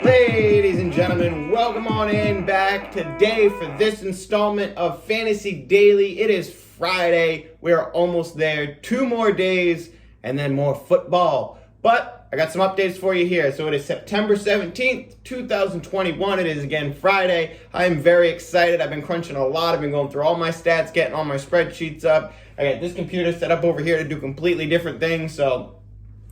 Ladies and gentlemen, welcome on in back today for this installment of Fantasy Daily. It is Friday. We are almost there. 2 more days and then more football. But I got some updates for you here. So it is September 17th, 2021. It is again Friday. I am very excited. I've been crunching a lot. I've been going through all my stats, getting all my spreadsheets up. I got this computer set up over here to do completely different things. So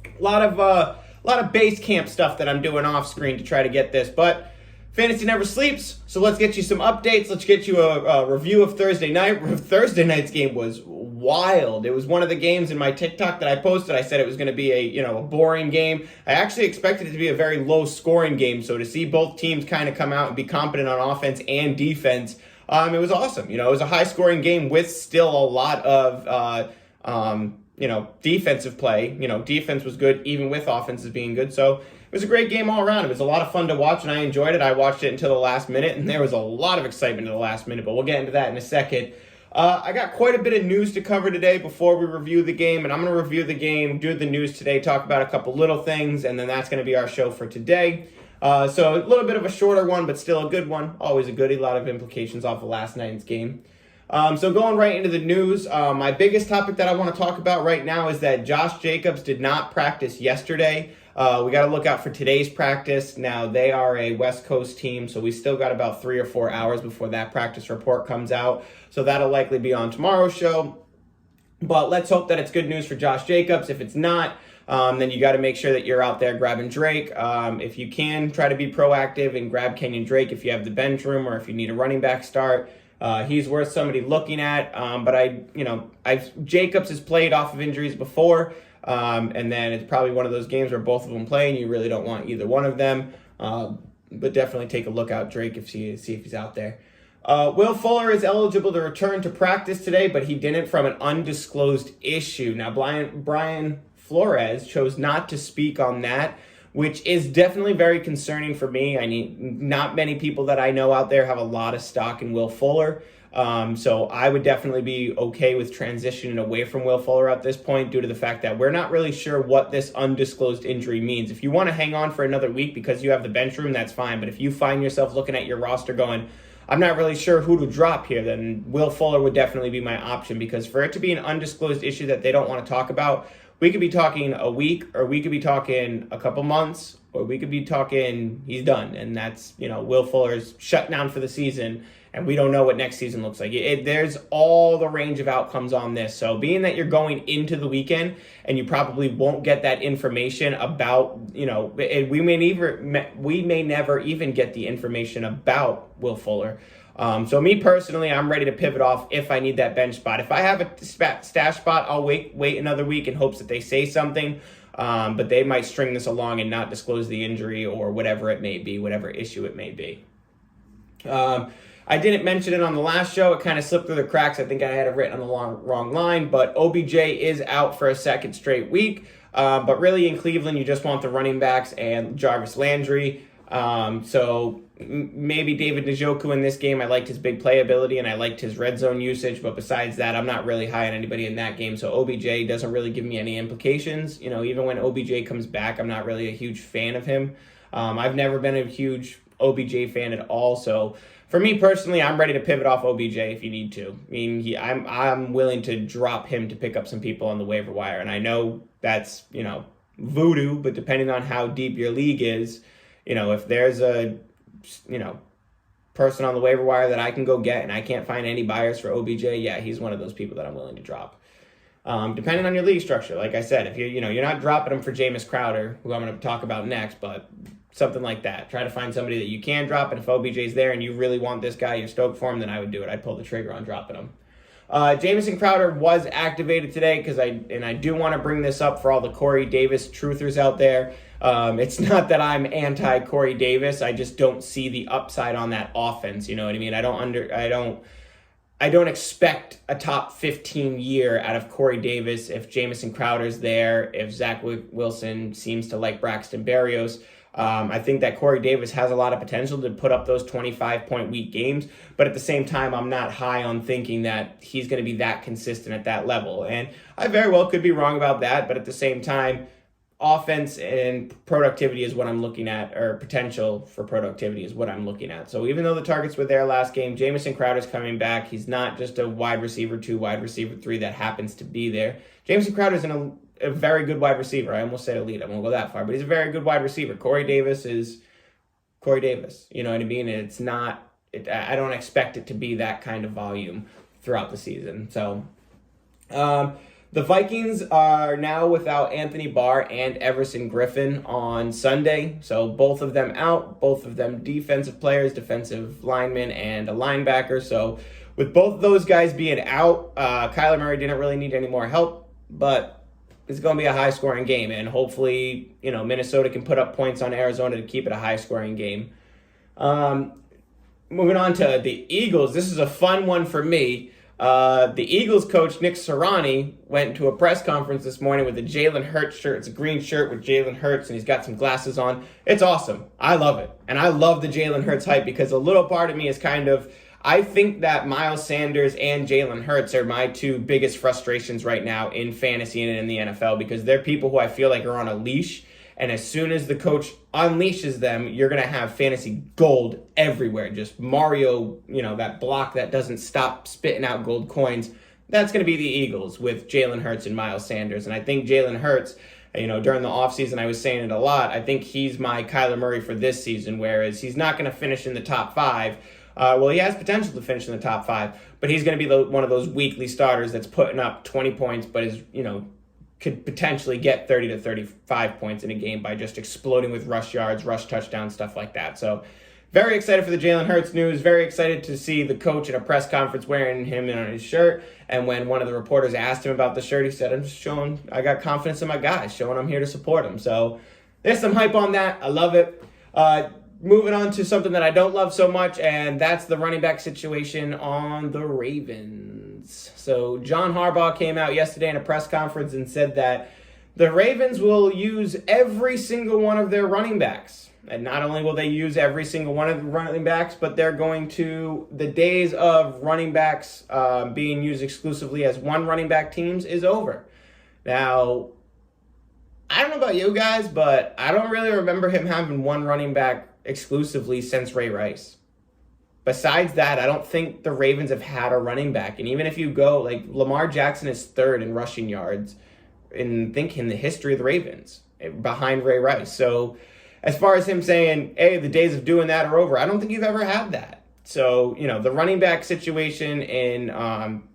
a lot of base camp stuff that I'm doing off screen to try to get this, but fantasy never sleeps, so let's get you some updates. Let's get you a review of Thursday night. Thursday night's game was wild. It was one of the games in my TikTok that I posted. I said it was going to be a boring game. I actually expected it to be a very low scoring game, so to see both teams kind of come out and be competent on offense and defense, it was awesome. It was a high scoring game with still a lot of defensive play. Defense was good even with offenses being good. So it was a great game all around. It was a lot of fun to watch and I enjoyed it. I watched it until the last minute and there was a lot of excitement in the last minute, but we'll get into that in a second. I got quite a bit of news to cover today before we review the game, and I'm going to review the game, do the news today, talk about a couple little things, and then that's going to be our show for today. So a little bit of a shorter one, but still a good one. Always a goodie. A lot of implications off of last night's game. So going right into the news, my biggest topic that I want to talk about right now is that Josh Jacobs did not practice yesterday. We got to look out for today's practice. Now, they are a West Coast team, so we still got about 3 or 4 hours before that practice report comes out. So that'll likely be on tomorrow's show. But let's hope that it's good news for Josh Jacobs. If it's not, then you got to make sure that you're out there grabbing Drake. If you can, try to be proactive and grab Kenyon Drake if you have the bench room or if you need a running back start. He's worth somebody looking at, but Jacobs has played off of injuries before, and then it's probably one of those games where both of them play and you really don't want either one of them, but definitely take a look out Drake see if he's out there. Will Fuller is eligible to return to practice today, but he didn't from an undisclosed issue. Now, Brian Flores chose not to speak on that, which is definitely very concerning for me. Not many people that I know out there have a lot of stock in Will Fuller. So I would definitely be okay with transitioning away from Will Fuller at this point due to the fact that we're not really sure what this undisclosed injury means. If you want to hang on for another week because you have the bench room, that's fine. But if you find yourself looking at your roster going, I'm not really sure who to drop here, then Will Fuller would definitely be my option, because for it to be an undisclosed issue that they don't want to talk about, we could be talking a week, or we could be talking a couple months, or we could be talking he's done. And that's, Will Fuller's shut down for the season, and we don't know what next season looks like. There's all the range of outcomes on this. So being that you're going into the weekend and you probably won't get that information about, we may never even get the information about Will Fuller. So me personally, I'm ready to pivot off if I need that bench spot. If I have a stash spot, I'll wait another week in hopes that they say something. But they might string this along and not disclose the injury or whatever it may be, whatever issue it may be. I didn't mention it on the last show. It kind of slipped through the cracks. I think I had it written on the wrong line, but OBJ is out for a second straight week. But really in Cleveland, you just want the running backs and Jarvis Landry. So maybe David Njoku in this game. I liked his big playability and I liked his red zone usage, but besides that, I'm not really high on anybody in that game. So OBJ doesn't really give me any implications. Even when OBJ comes back, I'm not really a huge fan of him. I've never been a huge OBJ fan at all. So for me personally, I'm ready to pivot off OBJ if you need to. I'm willing to drop him to pick up some people on the waiver wire. And I know that's, voodoo, but depending on how deep your league is, if there's a, person on the waiver wire that I can go get and I can't find any buyers for OBJ, yeah, he's one of those people that I'm willing to drop. Depending on your league structure, like I said, if you're not dropping him for Jameis Crowder, who I'm going to talk about next, but something like that. Try to find somebody that you can drop, and if OBJ's there and you really want this guy, you're stoked for him, then I would do it. I'd pull the trigger on dropping him. Jamison Crowder was activated today because I do want to bring this up for all the Corey Davis truthers out there. It's not that I'm anti Corey Davis. I just don't see the upside on that offense. You know what I mean? I don't expect a top 15 year out of Corey Davis if Jamison Crowder's there, if Zach Wilson seems to like Braxton Berrios. I think that Corey Davis has a lot of potential to put up those 25-point week games, but at the same time, I'm not high on thinking that he's going to be that consistent at that level. And I very well could be wrong about that, but at the same time, offense and productivity is what I'm looking at, or potential for productivity is what I'm looking at. So even though the targets were there last game, Jamison Crowder's coming back. He's not just a wide receiver 2, wide receiver 3 that happens to be there. Jamison Crowder's a very good wide receiver. I almost said elite. I won't go that far, but he's a very good wide receiver. Corey Davis is Corey Davis. You know what I mean? It's not. I don't expect it to be that kind of volume throughout the season. So, the Vikings are now without Anthony Barr and Everson Griffin on Sunday. So both of them out. Both of them defensive players, defensive linemen, and a linebacker. So with both of those guys being out, Kyler Murray didn't really need any more help, but it's going to be a high-scoring game, and hopefully, Minnesota can put up points on Arizona to keep it a high-scoring game. Moving on to the Eagles, this is a fun one for me. The Eagles coach, Nick Sirianni, went to a press conference this morning with a Jalen Hurts shirt. It's a green shirt with Jalen Hurts, and he's got some glasses on. It's awesome. I love it. And I love the Jalen Hurts hype because a little part of me is kind of, I think that Miles Sanders and Jalen Hurts are my two biggest frustrations right now in fantasy and in the NFL because they're people who I feel like are on a leash. And as soon as the coach unleashes them, you're going to have fantasy gold everywhere. Just Mario, that block that doesn't stop spitting out gold coins. That's going to be the Eagles with Jalen Hurts and Miles Sanders. And I think Jalen Hurts, during the offseason, I was saying it a lot. I think he's my Kyler Murray for this season, whereas he's not going to finish in the top 5. Well, he has potential to finish in the top 5, but he's going to be one of those weekly starters that's putting up 20 points, but is, could potentially get 30 to 35 points in a game by just exploding with rush yards, rush touchdowns, stuff like that. So very excited for the Jalen Hurts news. Very excited to see the coach in a press conference wearing him on his shirt. And when one of the reporters asked him about the shirt, he said, I got confidence in my guys, showing I'm here to support him. So there's some hype on that. I love it. Moving on to something that I don't love so much, and that's the running back situation on the Ravens. So John Harbaugh came out yesterday in a press conference and said that the Ravens will use every single one of their running backs. And not only will they use every single one of the running backs, but they're going to, the days of running backs being used exclusively as one running back teams is over. Now, I don't know about you guys, but I don't really remember him having one running back exclusively since Ray Rice. Besides that, I don't think the Ravens have had a running back. And even if you go, Lamar Jackson is third in rushing yards in the history of the Ravens, behind Ray Rice. So as far as him saying, hey, the days of doing that are over, I don't think you've ever had that. So, the running back situation in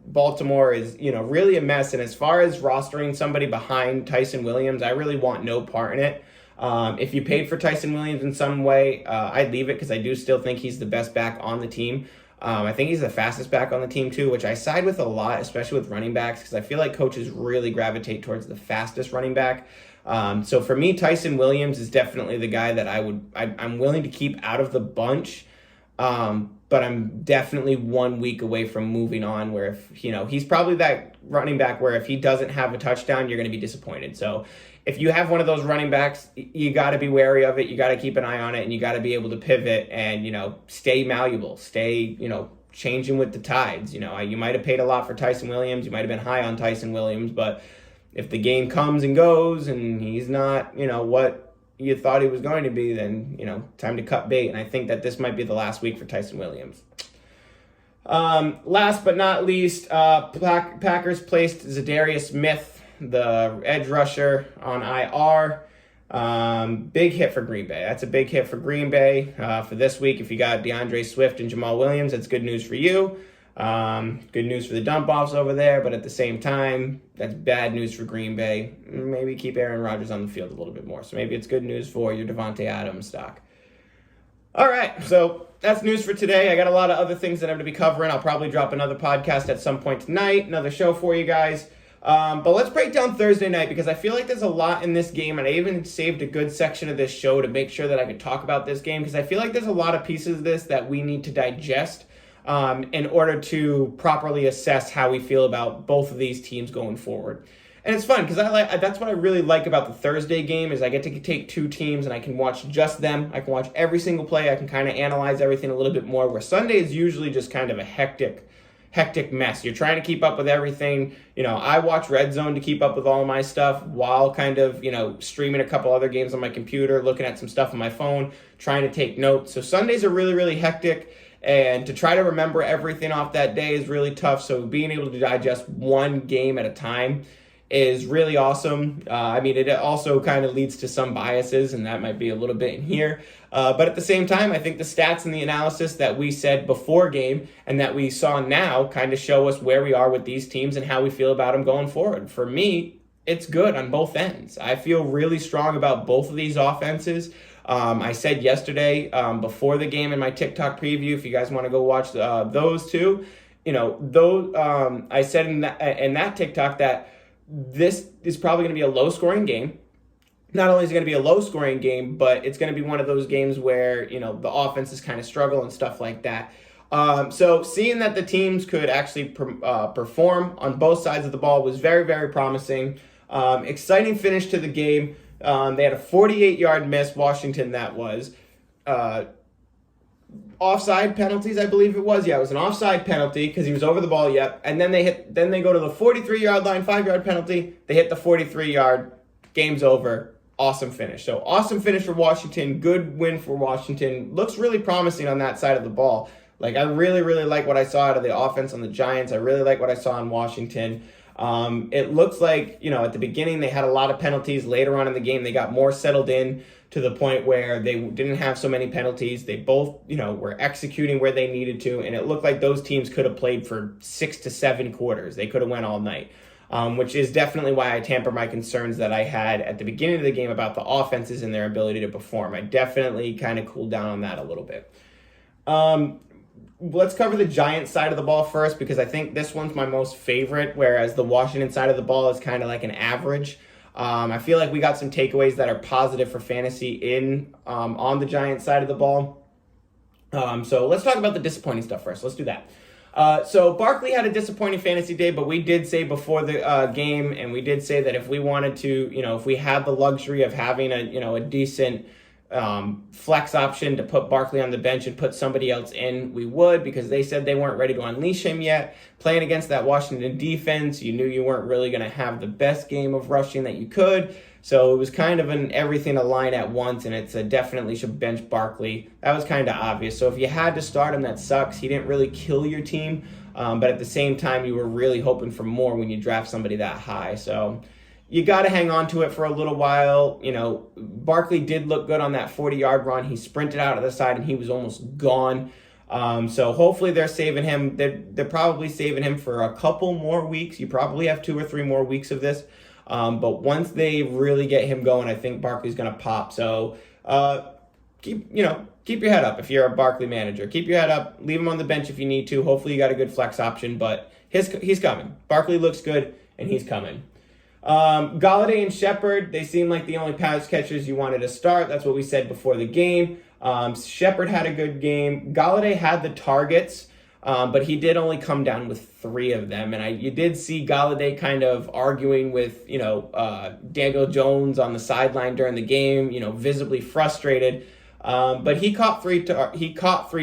Baltimore is, really a mess. And as far as rostering somebody behind Tyson Williams, I really want no part in it. If you paid for Tyson Williams in some way, I'd leave it because I do still think he's the best back on the team. I think he's the fastest back on the team too, which I side with a lot, especially with running backs, because I feel like coaches really gravitate towards the fastest running back. So for me, Tyson Williams is definitely the guy that I'm willing to keep out of the bunch. But I'm definitely 1 week away from moving on where if, he's probably that running back where if he doesn't have a touchdown, you're going to be disappointed. So if you have one of those running backs, you got to be wary of it. You got to keep an eye on it, and you got to be able to pivot and, stay malleable, stay, changing with the tides. You might have paid a lot for Tyson Williams. You might have been high on Tyson Williams, but if the game comes and goes and he's not, what you thought he was going to be, then, time to cut bait. And I think that this might be the last week for Tyson Williams. Last but not least, Packers placed Zadarius Smith, the edge rusher, on IR. Big hit for Green Bay. That's a big hit for Green Bay for this week. If you got DeAndre Swift and Jamal Williams, that's good news for you. Good news for the dump-offs over there, but at the same time, that's bad news for Green Bay. Maybe keep Aaron Rodgers on the field a little bit more. So maybe it's good news for your Devontae Adams stock. All right, so that's news for today. I got a lot of other things that I'm going to be covering. I'll probably drop another podcast at some point tonight, another show for you guys. But let's break down Thursday night because I feel like there's a lot in this game, and I even saved a good section of this show to make sure that I could talk about this game because I feel like there's a lot of pieces of this that we need to digest in order to properly assess how we feel about both of these teams going forward. And it's fun because that's what I really like about the Thursday game is I get to take two teams and I can watch just them. I can watch every single play. I can kind of analyze everything a little bit more, where Sunday is usually just kind of a hectic mess. You're trying to keep up with everything. I watch Red Zone to keep up with all of my stuff while kind of, streaming a couple other games on my computer, looking at some stuff on my phone, trying to take notes. So Sundays are really, really hectic. And to try to remember everything off that day is really tough. So being able to digest one game at a time is really awesome. It also kind of leads to some biases, and that might be a little bit in here. But at the same time, I think the stats and the analysis that we said before game and that we saw now kind of show us where we are with these teams and how we feel about them going forward. For me, it's good on both ends. I feel really strong about both of these offenses. I said yesterday before the game in my TikTok preview, if you guys want to go watch those two, I said in that TikTok that this is probably going to be a low-scoring game. Not only is it going to be a low-scoring game, but it's going to be one of those games where, the offenses kind of struggle and stuff like that. So seeing that the teams could actually perform on both sides of the ball was very, very promising. Exciting finish to the game. They had a 48-yard miss, Washington, that was. Offside penalties, I believe it was. Yeah, it was an offside penalty because he was over the ball, yep. And then they go to the 43-yard line, 5-yard penalty. They hit the 43-yard. Game's over. Awesome finish. So awesome finish for Washington. Good win for Washington. Looks really promising on that side of the ball. I really, really like what I saw out of the offense on the Giants. I really like what I saw in Washington. It looks like, at the beginning they had a lot of penalties. Later on in the game, they got more settled in to the point where they didn't have so many penalties. They both, were executing where they needed to, and it looked like those teams could have played for 6 to 7 quarters. They could have went all night, which is definitely why I temper my concerns that I had at the beginning of the game about the offenses and their ability to perform. I definitely kind of cooled down on that a little bit. Let's cover the Giants side of the ball first, because I think this one's my most favorite, whereas the Washington side of the ball is kind of like an average. I feel like we got some takeaways that are positive for fantasy on the Giants side of the ball. So let's talk about the disappointing stuff first. Let's do that. So Barkley had a disappointing fantasy day, but we did say before the game, and we did say that if we wanted to, if we had the luxury of having a decent flex option to put Barkley on the bench and put somebody else in, we would, because they said they weren't ready to unleash him yet. Playing against that Washington defense, you knew you weren't really going to have the best game of rushing that you could. So it was kind of an everything align at once, and it's a definitely should bench Barkley. That was kind of obvious. So if you had to start him, that sucks. He didn't really kill your team, but at the same time, you were really hoping for more when you draft somebody that high. So you got to hang on to it for a little while. Barkley did look good on that 40-yard run. He sprinted out of the side, and he was almost gone. So hopefully they're saving him. They're probably saving him for a couple more weeks. You probably have 2 or 3 more weeks of this. But once they really get him going, I think Barkley's going to pop. So keep your head up if you're a Barkley manager. Keep your head up. Leave him on the bench if you need to. Hopefully you got a good flex option, but he's coming. Barkley looks good, and he's coming. Galladay and Shepard, they seem like the only pass catchers you wanted to start. That's what we said before the game. Shepard had a good game. Galladay had the targets, but he did only come down with 3 of them. And you did see Galladay kind of arguing with, Daniel Jones on the sideline during the game, visibly frustrated. But he caught 3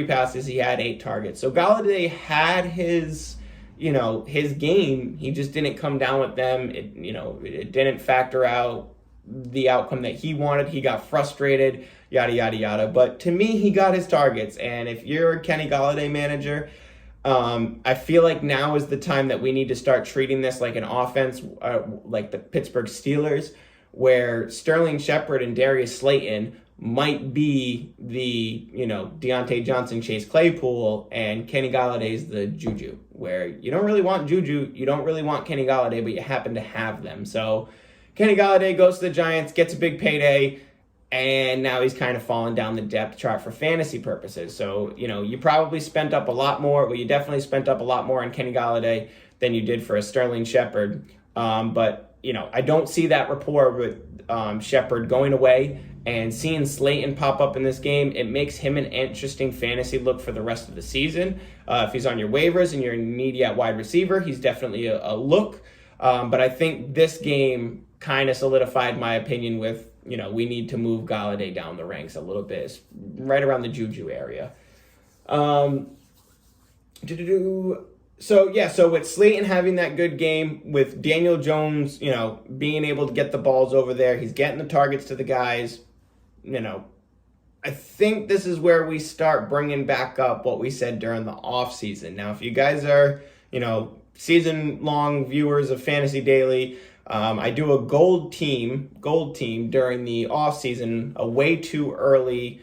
passes. He had 8 targets. So Galladay had his game. He just didn't come down with them. It didn't factor out the outcome that he wanted. He got frustrated, yada, yada, yada. But to me, he got his targets. And if you're a Kenny Galladay manager, I feel like now is the time that we need to start treating this like an offense, like the Pittsburgh Steelers, where Sterling Shepard and Darius Slayton might be the, Deontay Johnson, Chase Claypool, and Kenny Galladay's the Juju, where you don't really want Juju, you don't really want Kenny Galladay, but you happen to have them. So Kenny Galladay goes to the Giants, gets a big payday, and now he's kind of fallen down the depth chart for fantasy purposes. So, you probably spent up a lot more, well, you definitely spent up a lot more on Kenny Galladay than you did for a Sterling Shepard. But, I don't see that rapport with Shepard going away. And seeing Slayton pop up in this game, it makes him an interesting fantasy look for the rest of the season. If he's on your waivers and you're needy at wide receiver, he's definitely a look. But I think this game kind of solidified my opinion with, we need to move Galladay down the ranks a little bit, it's right around the Juju area. So with Slayton having that good game, with Daniel Jones, being able to get the balls over there, he's getting the targets to the guys, I think this is where we start bringing back up what we said during the offseason. Now, if you guys are, season-long viewers of Fantasy Daily, I do a gold team during the offseason, a way too early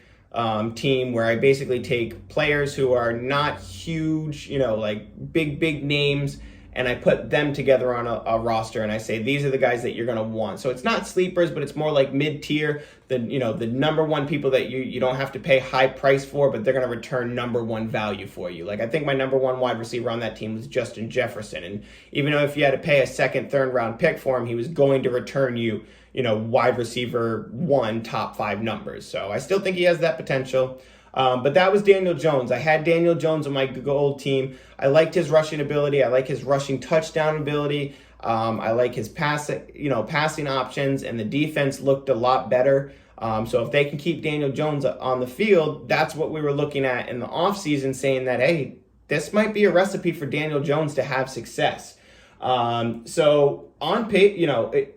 team where I basically take players who are not huge, like big names, and I put them together on a roster, and I say, these are the guys that you're going to want. So it's not sleepers, but it's more like mid-tier, the number one people that you don't have to pay high price for, but they're going to return number one value for you. Like, I think my number one wide receiver on that team was Justin Jefferson. And even though if you had to pay a second, third round pick for him, he was going to return you, wide receiver 1, top 5 numbers. So I still think he has that potential. But that was Daniel Jones. I had Daniel Jones on my gold team. I liked his rushing ability. I like his rushing touchdown ability. I like his passing options, and the defense looked a lot better. So if they can keep Daniel Jones on the field, that's what we were looking at in the offseason, saying that, hey, this might be a recipe for Daniel Jones to have success. So on paper,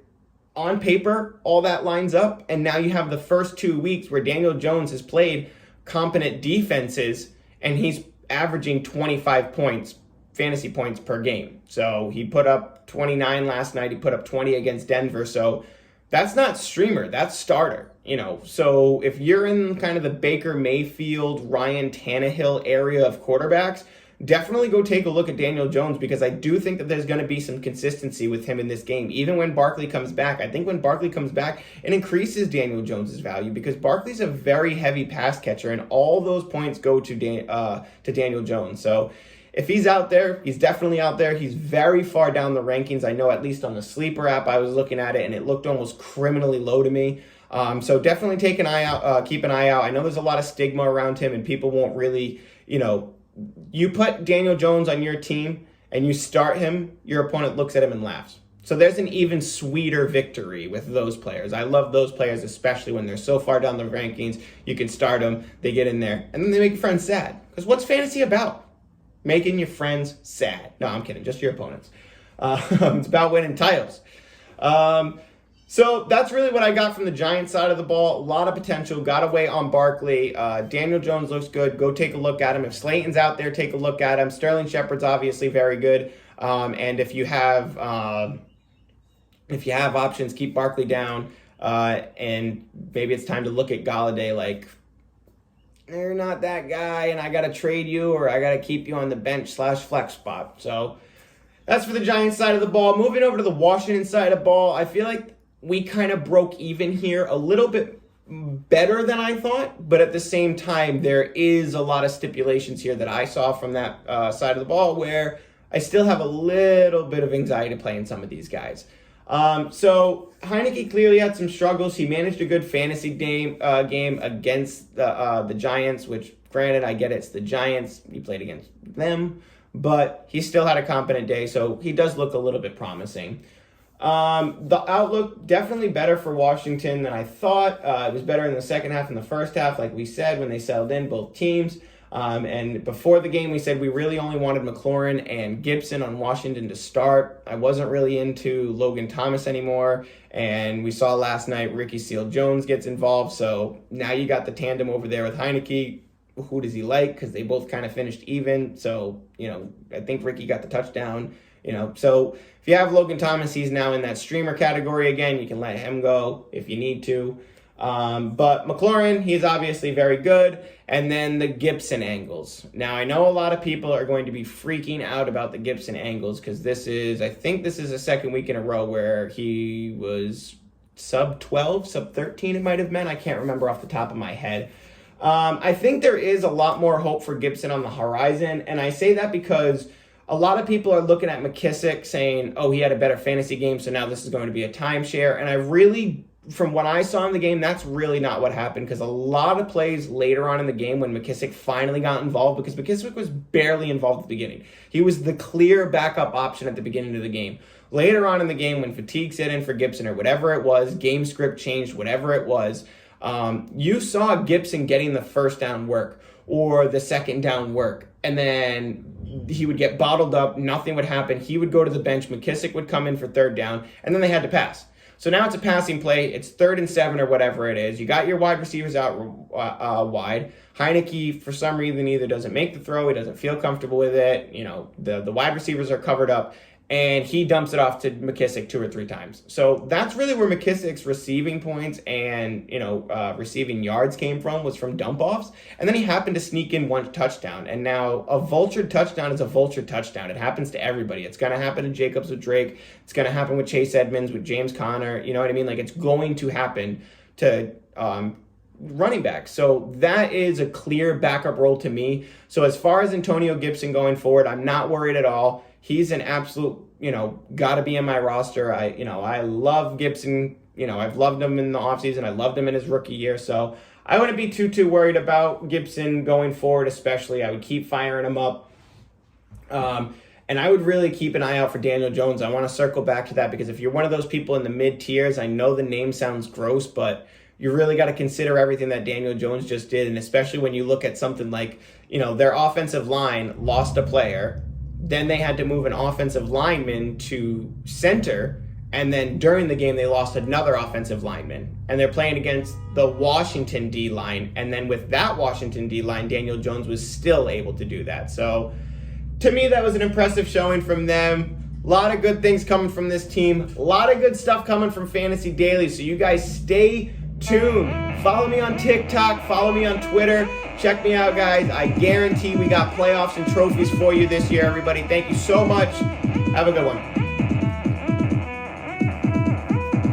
all that lines up, and now you have the first 2 weeks where Daniel Jones has played competent defenses, and he's averaging 25 points, fantasy points per game. So he put up 29 last night. He put up 20 against Denver. So that's not streamer, that's starter. So if you're in kind of the Baker Mayfield, Ryan Tannehill area of quarterbacks, definitely go take a look at Daniel Jones, because I do think that there's going to be some consistency with him in this game. Even when Barkley comes back, I think when Barkley comes back, it increases Daniel Jones's value, because Barkley's a very heavy pass catcher, and all those points go to Daniel Jones. So if he's out there, he's definitely out there. He's very far down the rankings. I know, at least on the Sleeper app, I was looking at it, and it looked almost criminally low to me. So definitely keep an eye out. I know there's a lot of stigma around him, and people won't really, you put Daniel Jones on your team and you start him, your opponent looks at him and laughs. So there's an even sweeter victory with those players. I love those players, especially when they're so far down the rankings. You can start them, they get in there, and then they make your friends sad. Because what's fantasy about? Making your friends sad. No, I'm kidding, just your opponents. It's about winning titles. So that's really what I got from the Giants side of the ball. A lot of potential. Got away on Barkley. Daniel Jones looks good. Go take a look at him. If Slayton's out there, take a look at him. Sterling Shepard's obviously very good. And if you have options, keep Barkley down. And maybe it's time to look at Galladay like, you're not that guy, and I got to trade you, or I got to keep you on the bench/flex spot. So that's for the Giants side of the ball. Moving over to the Washington side of the ball, I feel like we kind of broke even here a little bit better than I thought, but at the same time, there is a lot of stipulations here that I saw from that side of the ball where I still have a little bit of anxiety playing some of these guys. So Heineke clearly had some struggles. He managed a good fantasy game against the Giants, which, granted, I get it's the Giants. He played against them, but he still had a competent day, so he does look a little bit promising. The outlook definitely better for Washington than I thought. It was better in the second half and the first half, like we said, when they settled in, both teams. And before the game, we said we really only wanted McLaurin and Gibson on Washington to start. I wasn't really into Logan Thomas anymore. And we saw last night Ricky Seals-Jones gets involved. So now you got the tandem over there with Heineke. Who does he like? Because they both kind of finished even. So, I think Ricky got the touchdown. So if you have Logan Thomas, he's now in that streamer category again. You can let him go if you need to. But McLaurin, he's obviously very good. And then the Gibson angles. Now, I know a lot of people are going to be freaking out about the Gibson angles because I think this is the second week in a row where he was sub 12, sub 13 it might have been. I can't remember off the top of my head. I think there is a lot more hope for Gibson on the horizon. And I say that because a lot of people are looking at McKissick saying, oh, he had a better fantasy game, so now this is going to be a timeshare. And I really from what I saw in the game, that's really not what happened, because a lot of plays later on in the game when McKissic finally got involved, because McKissic was barely involved at the beginning. He was the clear backup option at the beginning of the game. Later on in the game, when fatigue set in for Gibson or whatever it was, game script changed, whatever it was, you saw Gibson getting the first down work or the second down work, and then he would get bottled up, nothing would happen, he would go to the bench, McKissic would come in for third down, and then they had to pass. So now it's a passing play. It's 3rd and 7 or whatever it is. You got your wide receivers out wide. Heineke, for some reason, either doesn't make the throw, he doesn't feel comfortable with it. You know, the wide receivers are covered up, and he dumps it off to McKissic 2 or 3 times. So that's really where McKissic's receiving points and, receiving yards came from, was from dump-offs. And then he happened to sneak in 1 touchdown. And now a vulture touchdown is a vulture touchdown. It happens to everybody. It's going to happen to Jacobs with Drake. It's going to happen with Chase Edmonds, with James Conner. You know what I mean? Like, it's going to happen to running back. So that is a clear backup role to me. So as far as Antonio Gibson going forward, I'm not worried at all. He's an absolute, got to be in my roster. I love Gibson. I've loved him in the offseason. I loved him in his rookie year. So I wouldn't be too worried about Gibson going forward, especially. I would keep firing him up. And I would really keep an eye out for Daniel Jones. I want to circle back to that, because if you're one of those people in the mid-tiers, I know the name sounds gross, but you really got to consider everything that Daniel Jones just did. And especially when you look at something like, their offensive line lost a player. Then they had to move an offensive lineman to center, and then during the game they lost another offensive lineman, and they're playing against the Washington D-line, and then with that Washington D-line, Daniel Jones was still able to do that. So to me, that was an impressive showing from them. A lot of good things coming from this team, a lot of good stuff coming from Fantasy Daily, so you guys stay tuned. Follow me on TikTok, follow me on Twitter. Check me out, guys. I guarantee we got playoffs and trophies for you this year, everybody. Thank you so much. Have a good one.